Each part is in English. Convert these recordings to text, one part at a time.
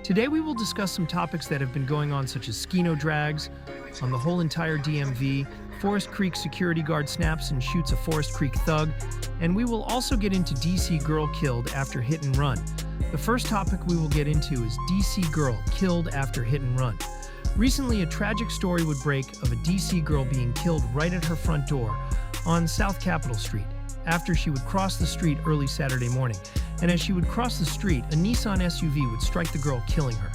Today we will discuss some topics that have been going on, such as Skino drags on the whole entire DMV, Forest Creek security guard snaps and shoots a Forest Creek thug, and we will also get into DC girl killed after hit and run. The first topic we will get into is DC girl killed after hit and run. Recently, a tragic story would break of a DC girl being killed right at her front door on South Capitol Street after she would cross the street early Saturday morning. And as she would cross the street, a Nissan SUV would strike the girl, killing her.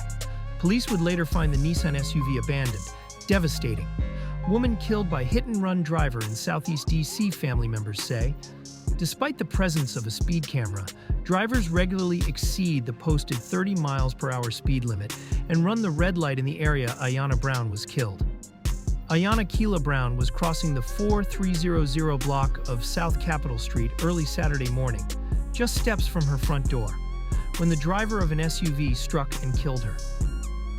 Police would later find the Nissan SUV abandoned. Devastating. Woman killed by hit-and-run driver in Southeast DC, family members say. Despite the presence of a speed camera, drivers regularly exceed the posted 30 miles per hour speed limit and run the red light in the area Ayanna Brown was killed. Ayanna Keila Brown was crossing the 4300 block of South Capitol Street early Saturday morning, just steps from her front door, when the driver of an SUV struck and killed her.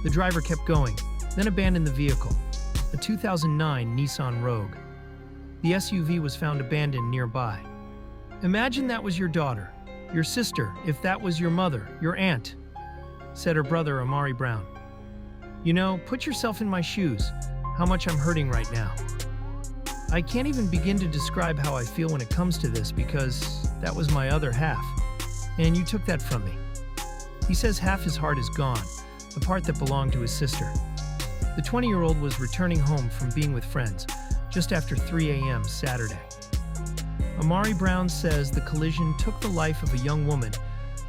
The driver kept going, then abandoned the vehicle, a 2009 Nissan Rogue. The SUV was found abandoned nearby. Imagine that was your daughter, your sister, if that was your mother, your aunt, said her brother Amari Brown. You know, put yourself in my shoes, how much I'm hurting right now. I can't even begin to describe how I feel when it comes to this because that was my other half, and you took that from me. He says half his heart is gone, the part that belonged to his sister. The 20-year-old was returning home from being with friends just after 3 a.m. Saturday. Amari Brown says the collision took the life of a young woman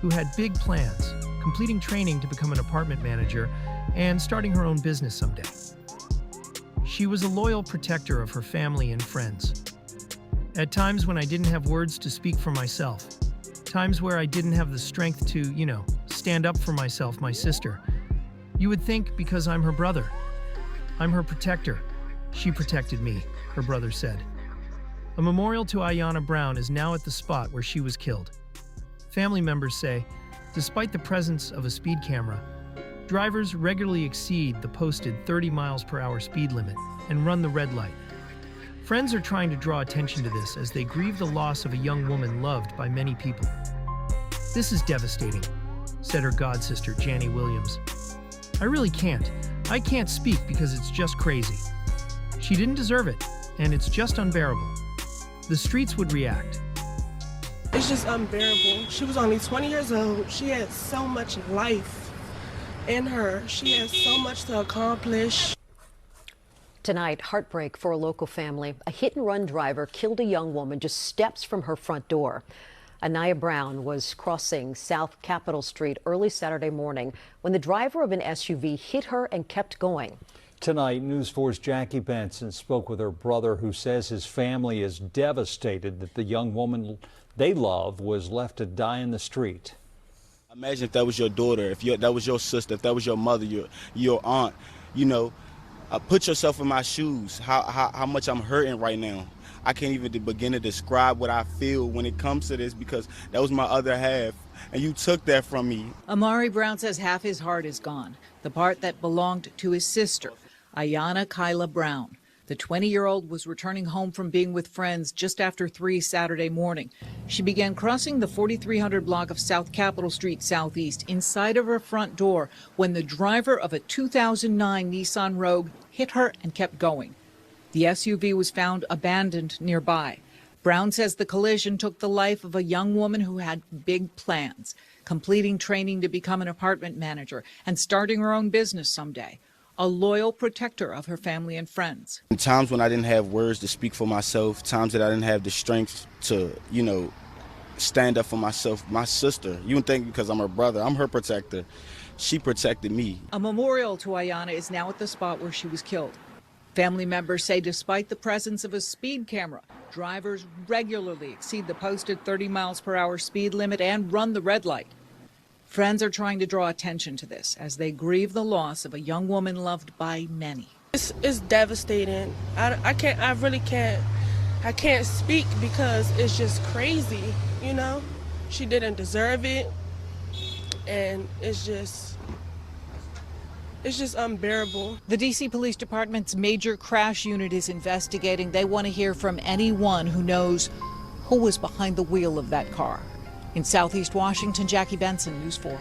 who had big plans, completing training to become an apartment manager and starting her own business someday. She was a loyal protector of her family and friends. At times when I didn't have words to speak for myself, times where I didn't have the strength to, stand up for myself, my sister, you would think because I'm her brother. I'm her protector. She protected me, her brother said. A memorial to Ayanna Brown is now at the spot where she was killed. Family members say, despite the presence of a speed camera, drivers regularly exceed the posted 30 miles per hour speed limit and run the red light. Friends are trying to draw attention to this as they grieve the loss of a young woman loved by many people. This is devastating, said her godsister, Jannie Williams. I really can't. I can't speak because it's just crazy. She didn't deserve it, and it's just unbearable. The streets would react. It's just unbearable. She was only 20 years old. She had so much life in her. She has so much to accomplish. Tonight, heartbreak for a local family. A hit-and-run driver killed a young woman just steps from her front door. Ayanna Brown was crossing South Capitol Street early Saturday morning when the driver of an SUV hit her and kept going. Tonight, News 4's Jackie Benson spoke with her brother, who says his family is devastated that the young woman they love was left to die in the street. Imagine if that was your daughter, if that was your sister, if that was your mother, your aunt, put yourself in my shoes, how much I'm hurting right now. I can't even begin to describe what I feel when it comes to this because that was my other half, and you took that from me. Amari Brown says half his heart is gone, the part that belonged to his sister, Ayanna Keila Brown. The 20-year-old was returning home from being with friends just after 3 Saturday morning. She began crossing the 4300 block of South Capitol Street Southeast inside of her front door when the driver of a 2009 Nissan Rogue hit her and kept going. The SUV was found abandoned nearby. Brown says the collision took the life of a young woman who had big plans, completing training to become an apartment manager and starting her own business someday. A loyal protector of her family and friends. In times when I didn't have words to speak for myself, times that I didn't have the strength to, stand up for myself, my sister, you would think because I'm her brother, I'm her protector. She protected me. A memorial to Ayanna is now at the spot where she was killed. Family members say despite the presence of a speed camera, drivers regularly exceed the posted 30 miles per hour speed limit and run the red light. Friends are trying to draw attention to this as they grieve the loss of a young woman loved by many. It's devastating. I can't speak because it's just crazy, She didn't deserve it, and it's just unbearable. The D.C. Police Department's major crash unit is investigating. They want to hear from anyone who knows who was behind the wheel of that car. In Southeast Washington, Jackie Benson, News 4.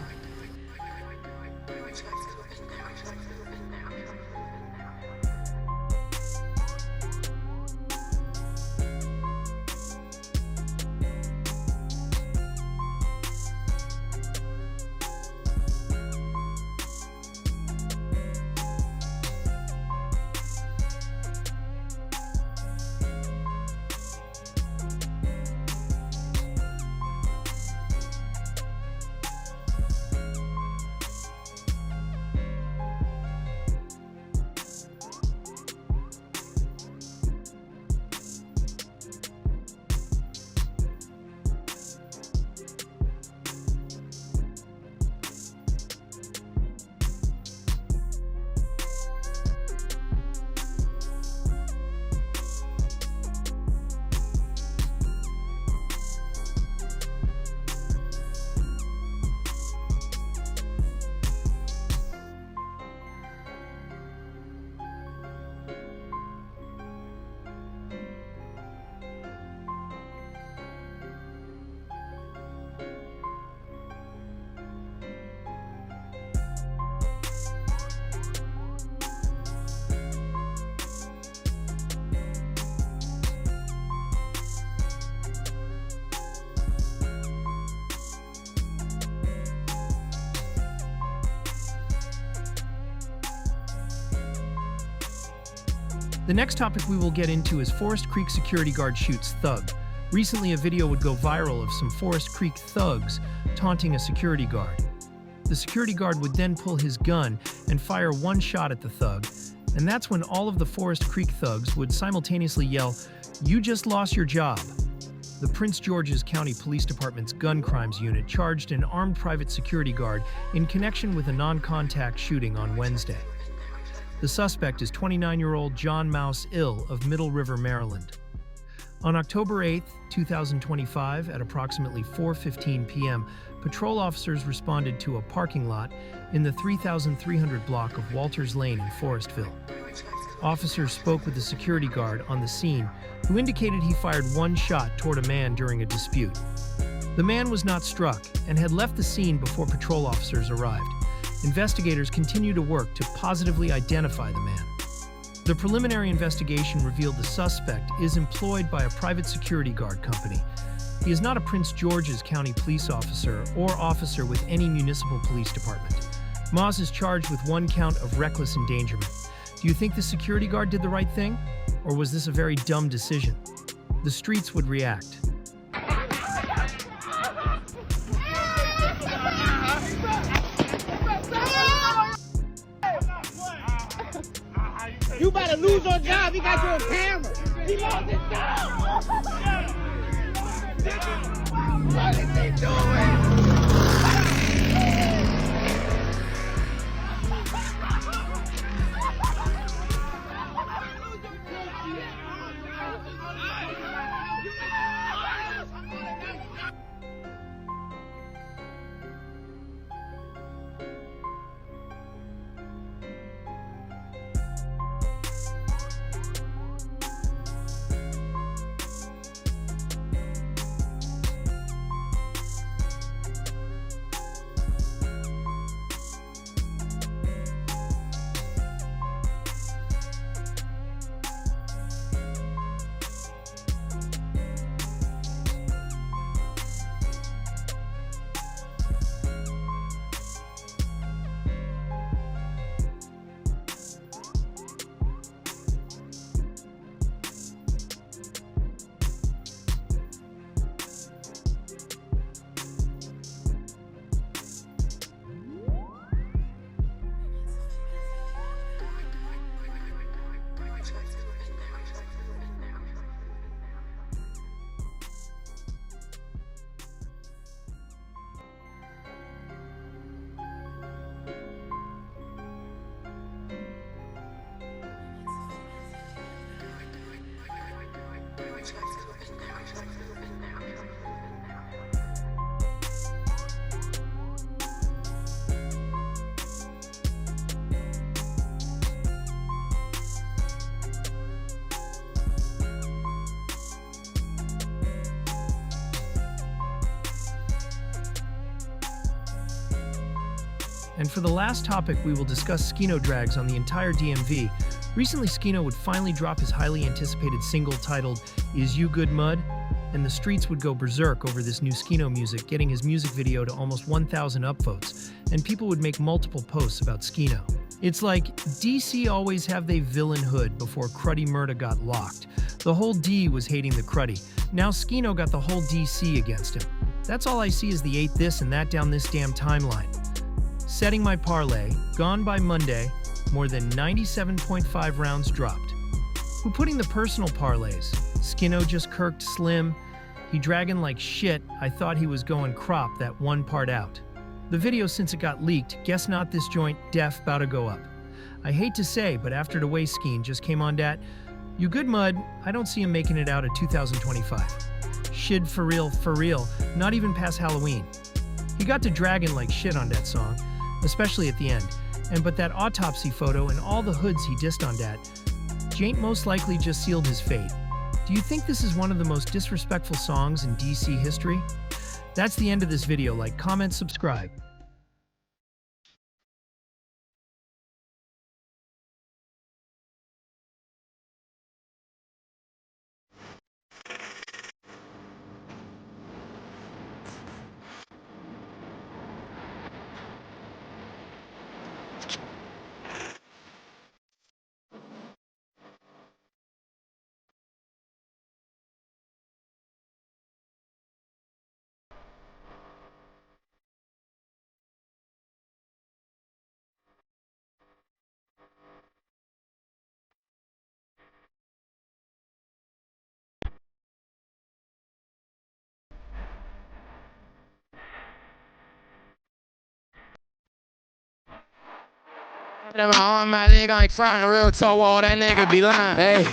The next topic we will get into is Forest Creek security guard shoots thug. Recently, a video would go viral of some Forest Creek thugs taunting a security guard. The security guard would then pull his gun and fire one shot at the thug, and that's when all of the Forest Creek thugs would simultaneously yell, "You just lost your job." The Prince George's County Police Department's Gun Crimes Unit charged an armed private security guard in connection with a non-contact shooting on Wednesday. The suspect is 29-year-old John Mouse Ill of Middle River, Maryland. On October 8, 2025, at approximately 4:15 p.m., patrol officers responded to a parking lot in the 3300 block of Walters Lane in Forestville. Officers spoke with the security guard on the scene, who indicated he fired one shot toward a man during a dispute. The man was not struck and had left the scene before patrol officers arrived. Investigators continue to work to positively identify the man. The preliminary investigation revealed the suspect is employed by a private security guard company. He is not a Prince George's County police officer or officer with any municipal police department. Moss is charged with one count of reckless endangerment. Do you think the security guard did the right thing? Or was this a very dumb decision? The streets would react. You better lose your job. He got you on camera. He lost his job. What is he doing? And for the last topic, we will discuss Skino drags on the entire DMV. Recently, Skino would finally drop his highly anticipated single titled, "Is You Good Mud?" And the streets would go berserk over this new Skino music, getting his music video to almost 1,000 upvotes, and people would make multiple posts about Skino. It's like, DC always have they villain hood before Cruddy Murda got locked. The whole D was hating the Cruddy. Now Skino got the whole DC against him. That's all I see is the ate this and that down this damn timeline. Setting my parlay, gone by Monday, more than 97.5 rounds dropped. Who putting the personal parlays? Skino just kirked Slim. He dragging like shit. I thought he was going crop that one part out. The video since it got leaked, guess not this joint, def bout to go up. I hate to say, but after the way Skeen just came on dat, you good mud, I don't see him making it out of 2025. Shid for real, not even past Halloween. He got to dragging like shit on that song, especially at the end. But that autopsy photo and all the hoods he dissed on dat, Jaint most likely just sealed his fate. Do you think this is one of the most disrespectful songs in DC history? That's the end of this video. Like, comment, subscribe. On my nigga ain't frontin' real tall wall, that nigga be lying.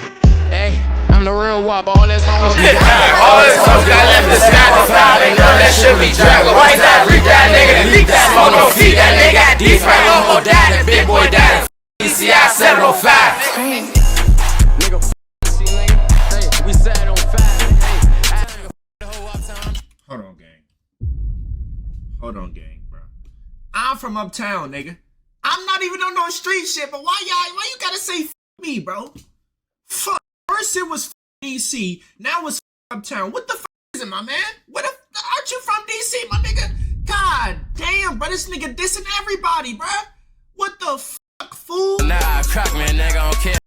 Hey, I'm the real wop, all this hoes be all this hoes got left to snap the file, they know that shit be dragging. Why that freak that nigga, leak that smoke, no feet, that nigga deep right on daddy, big boy daddy, DCI 705. Nigga, we sat on 5. Hold on, gang, bro. I'm from uptown, nigga. I'm not even on no street shit, but why you gotta say f me, bro? Fuck. First it was f DC, now it's f uptown. What the f is it, my man? Aren't you from DC, my nigga? God damn, bro, this nigga dissing everybody, bro. What the fuck, fool? Nah, crack man, nigga, I don't care.